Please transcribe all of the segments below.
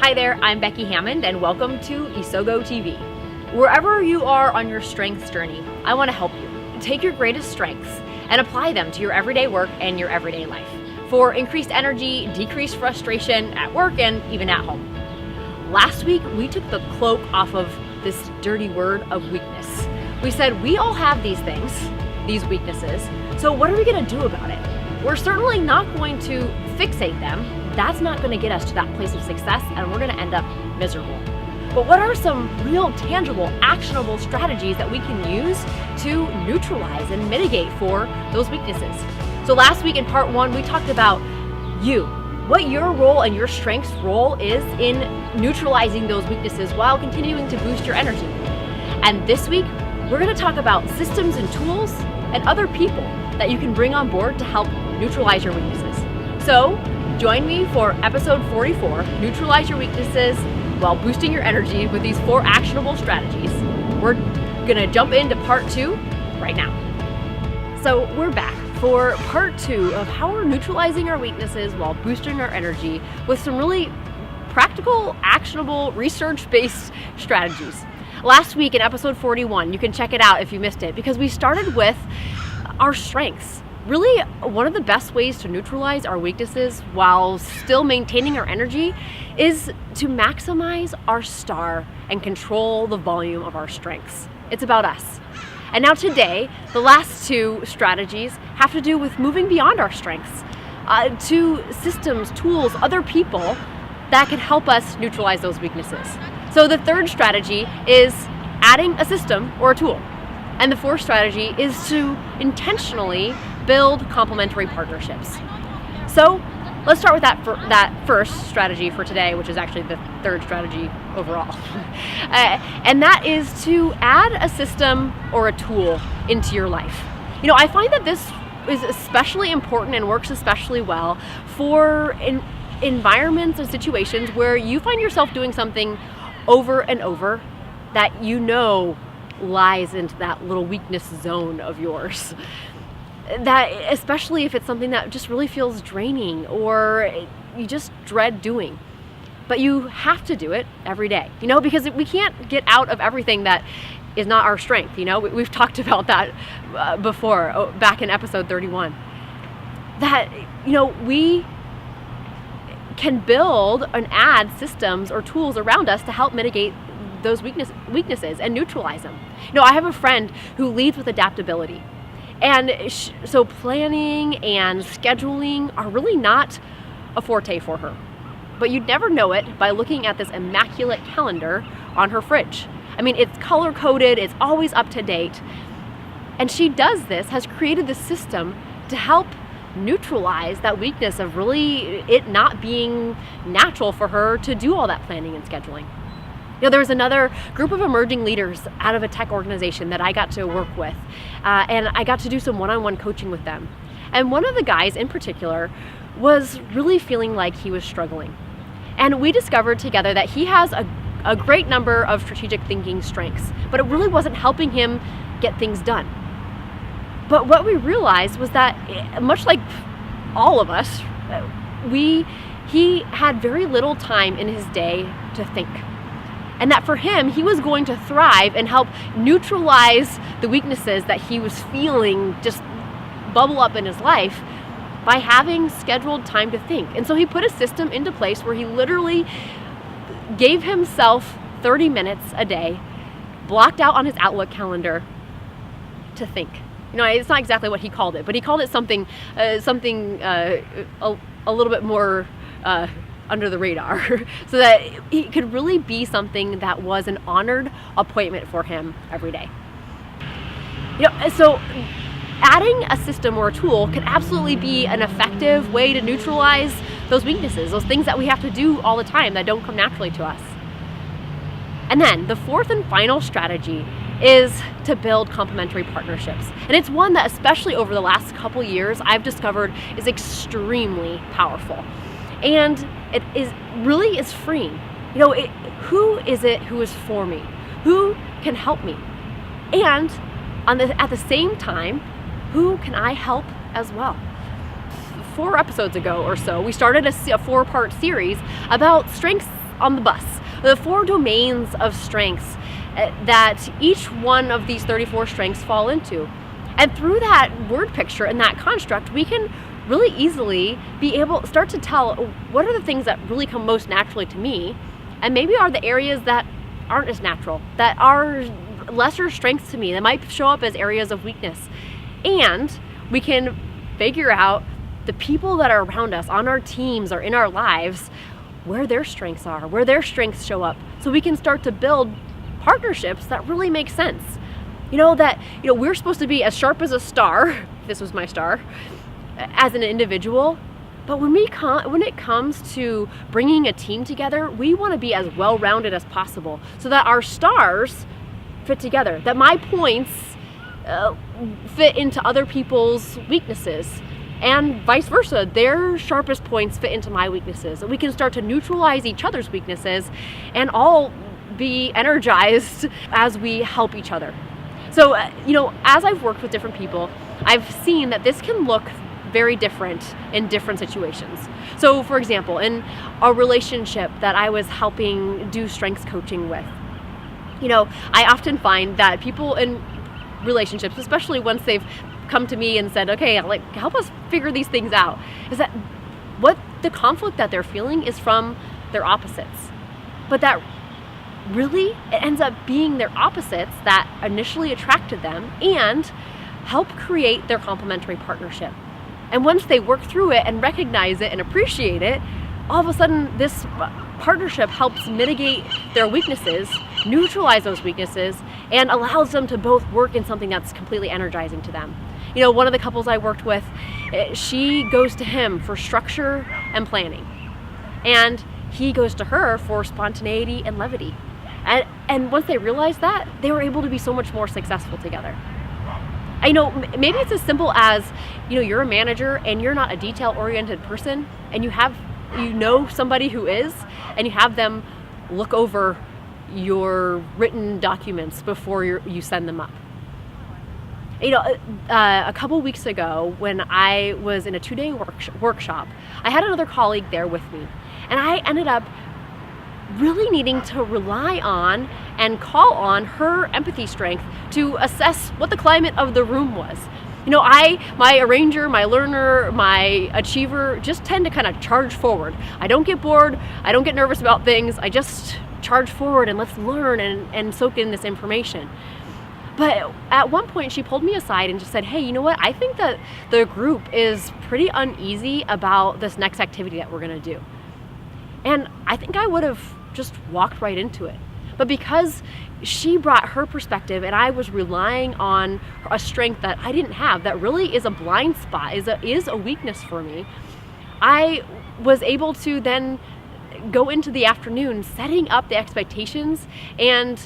Hi there, I'm Becky Hammond and welcome to Isogo TV. Wherever you are on your strengths journey, I want to help you. Take your greatest strengths and apply them to your everyday work and your everyday life for increased energy, decreased frustration at work and even at home. Last week, we took the cloak off of this dirty word of weakness. We said we all have these things, these weaknesses, so what are we going to do about it? We're certainly not going to fixate them. That's not going to get us to that place of success, and we're going to end up miserable. But what are some real, tangible, actionable strategies that we can use to neutralize and mitigate for those weaknesses? So last week in part one, we talked about what your role and your strengths role is in neutralizing those weaknesses while continuing to boost your energy. And this week, we're going to talk about systems and tools and other people that you can bring on board to help neutralize your weaknesses. So join me for episode 44, Neutralize Your Weaknesses while boosting your energy with these 4 actionable strategies. We're gonna jump into part 2 right now. So we're back for part 2 of how we're neutralizing our weaknesses while boosting our energy with some really practical, actionable, research-based strategies. Last week in episode 41, you can check it out if you missed it, because we started with our strengths. Really, one of the best ways to neutralize our weaknesses while still maintaining our energy is to maximize our star and control the volume of our strengths. It's about us. And now today, the last 2 strategies have to do with moving beyond our strengths to systems, tools, other people that can help us neutralize those weaknesses. So the 3rd strategy is adding a system or a tool. And the 4th strategy is to intentionally build complementary partnerships. So let's start with that first strategy for today, which is actually the 3rd strategy overall. And that is to add a system or a tool into your life. You know, I find that this is especially important and works especially well for environments and situations where you find yourself doing something over and over that you know lies into that little weakness zone of yours. That, especially if it's something that just really feels draining or you just dread doing, but you have to do it every day, because we can't get out of everything that is not our strength. We've talked about that before, back in episode 31, that, we can build and add systems or tools around us to help mitigate those weaknesses and neutralize them. I have a friend who leads with adaptability. And so planning and scheduling are really not a forte for her. But you'd never know it by looking at this immaculate calendar on her fridge. I mean, it's color-coded, it's always up to date. And she does this, has created this system to help neutralize that weakness of really it not being natural for her to do all that planning and scheduling. There was another group of emerging leaders out of a tech organization that I got to work with, and I got to do some one-on-one coaching with them. And one of the guys in particular was really feeling like he was struggling. And we discovered together that he has a great number of strategic thinking strengths, but it really wasn't helping him get things done. But what we realized was that, much like all of us, he had very little time in his day to think. And that for him, he was going to thrive and help neutralize the weaknesses that he was feeling just bubble up in his life by having scheduled time to think. And so he put a system into place where he literally gave himself 30 minutes a day, blocked out on his Outlook calendar to think. It's not exactly what he called it, but he called it something a little bit more under the radar, so that it could really be something that was an honored appointment for him every day. So adding a system or a tool can absolutely be an effective way to neutralize those weaknesses, those things that we have to do all the time that don't come naturally to us. And then the 4th and final strategy is to build complementary partnerships. And it's one that, especially over the last couple years, I've discovered is extremely powerful. And it really is freeing. Who is it who is for me? Who can help me? And at the same time, who can I help as well? 4 episodes ago or so, we started a 4-part series about strengths on the bus, the 4 domains of strengths that each one of these 34 strengths fall into. And through that word picture and that construct, we can really easily be able start to tell what are the things that really come most naturally to me, and maybe are the areas that aren't as natural, that are lesser strengths to me, that might show up as areas of weakness. And we can figure out the people that are around us on our teams or in our lives, where their strengths are, where their strengths show up, so we can start to build partnerships that really make sense. We're supposed to be as sharp as a star, this was my star, as an individual, but when it comes to bringing a team together, we want to be as well-rounded as possible so that our stars fit together, that my points fit into other people's weaknesses, and vice versa, their sharpest points fit into my weaknesses. And we can start to neutralize each other's weaknesses and all be energized as we help each other. So, as I've worked with different people, I've seen that this can look very different in different situations. So, for example, in a relationship that I was helping do strengths coaching with, I often find that people in relationships, especially once they've come to me and said, okay, help us figure these things out, is that what the conflict that they're feeling is from their opposites. But that really, it ends up being their opposites that initially attracted them and help create their complementary partnership. And once they work through it and recognize it and appreciate it, all of a sudden this partnership helps mitigate their weaknesses, neutralize those weaknesses, and allows them to both work in something that's completely energizing to them. One of the couples I worked with, she goes to him for structure and planning, and he goes to her for spontaneity and levity. And once they realized that, they were able to be so much more successful together. Maybe it's as simple as, you're a manager and you're not a detail-oriented person, and you know somebody who is, and you have them look over your written documents before you send them up. A couple weeks ago, when I was in a 2-day workshop, I had another colleague there with me, and I ended up really needing to rely on and call on her empathy strength to assess what the climate of the room was. My arranger, my learner, my achiever just tend to kind of charge forward. I don't get bored, I don't get nervous about things, I just charge forward and let's learn and soak in this information. But at one point she pulled me aside and just said, hey, you know what? I think that the group is pretty uneasy about this next activity that we're gonna do. And I think I would have just walked right into it. But because she brought her perspective and I was relying on a strength that I didn't have, that really is a blind spot, is a weakness for me, I was able to then go into the afternoon setting up the expectations and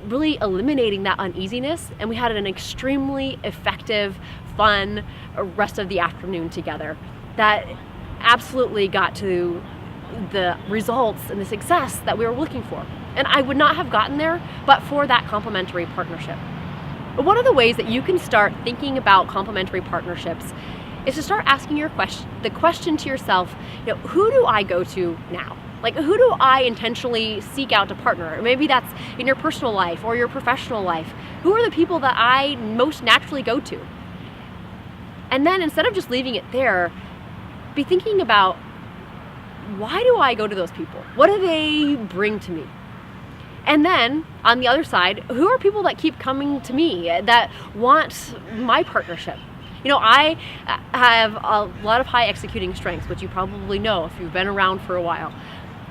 really eliminating that uneasiness, and we had an extremely effective, fun rest of the afternoon together that absolutely got to the results and the success that we were looking for. And I would not have gotten there but for that complementary partnership. But one of the ways that you can start thinking about complementary partnerships is to start asking the question to yourself, who do I go to now? Who do I intentionally seek out to partner? Or maybe that's in your personal life or your professional life. Who are the people that I most naturally go to? And then instead of just leaving it there, be thinking about, why do I go to those people? What do they bring to me? And then on the other side, who are people that keep coming to me that want my partnership? I have a lot of high executing strengths, which you probably know if you've been around for a while.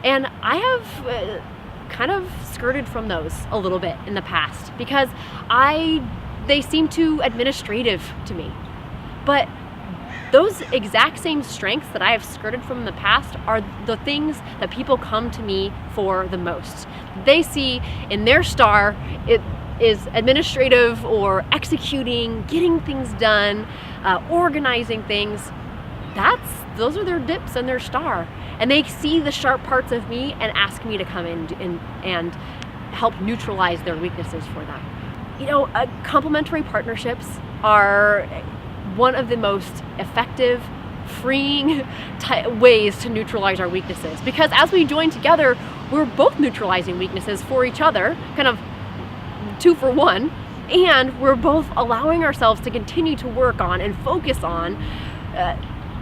And I have kind of skirted from those a little bit in the past because they seem too administrative to me. But those exact same strengths that I have skirted from in the past are the things that people come to me for the most. They see in their star, it is administrative or executing, getting things done, organizing things. Those are their dips and their star. And they see the sharp parts of me and ask me to come in and help neutralize their weaknesses for them. Complementary partnerships are one of the most effective, freeing ways to neutralize our weaknesses. Because as we join together, we're both neutralizing weaknesses for each other, kind of 2 for 1, and we're both allowing ourselves to continue to work on and focus on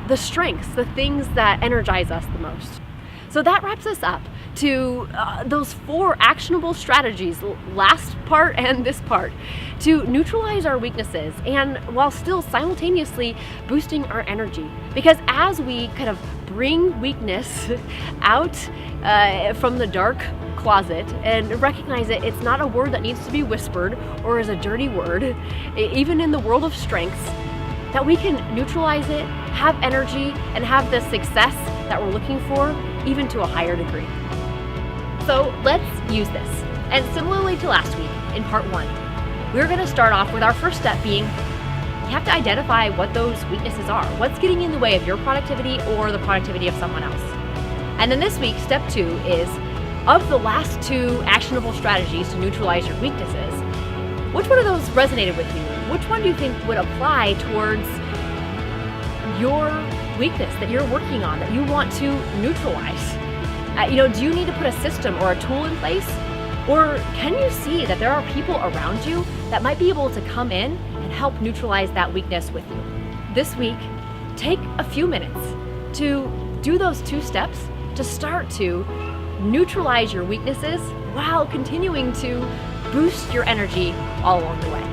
the strengths, the things that energize us the most. So that wraps us up to those 4 actionable strategies, last part and this part, to neutralize our weaknesses, and while still simultaneously boosting our energy. Because as we kind of bring weakness out from the dark closet and recognize it, it's not a word that needs to be whispered or is a dirty word, even in the world of strengths, that we can neutralize it, have energy, and have the success that we're looking for, even to a higher degree. So let's use this. And similarly to last week, in part 1, we're going to start off with our first step being, you have to identify what those weaknesses are. What's getting in the way of your productivity or the productivity of someone else? And then this week, step 2 is, of the last 2 actionable strategies to neutralize your weaknesses, which one of those resonated with you? Which one do you think would apply towards your weakness that you're working on, that you want to neutralize? Do you need to put a system or a tool in place? Or can you see that there are people around you that might be able to come in and help neutralize that weakness with you? This week, take a few minutes to do those 2 steps to start to neutralize your weaknesses while continuing to boost your energy all along the way.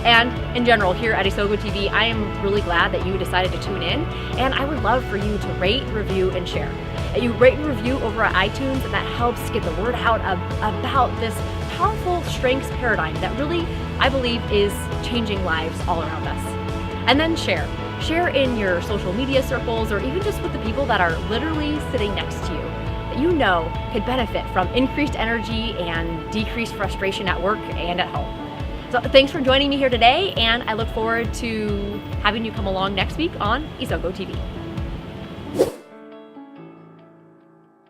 And in general, here at Isogo TV, I am really glad that you decided to tune in, and I would love for you to rate, review, and share. You rate and review over at iTunes, and that helps get the word out about this powerful strengths paradigm that really, I believe, is changing lives all around us. And then share. Share in your social media circles, or even just with the people that are literally sitting next to you, that you know could benefit from increased energy and decreased frustration at work and at home. So thanks for joining me here today, and I look forward to having you come along next week on Isogo TV.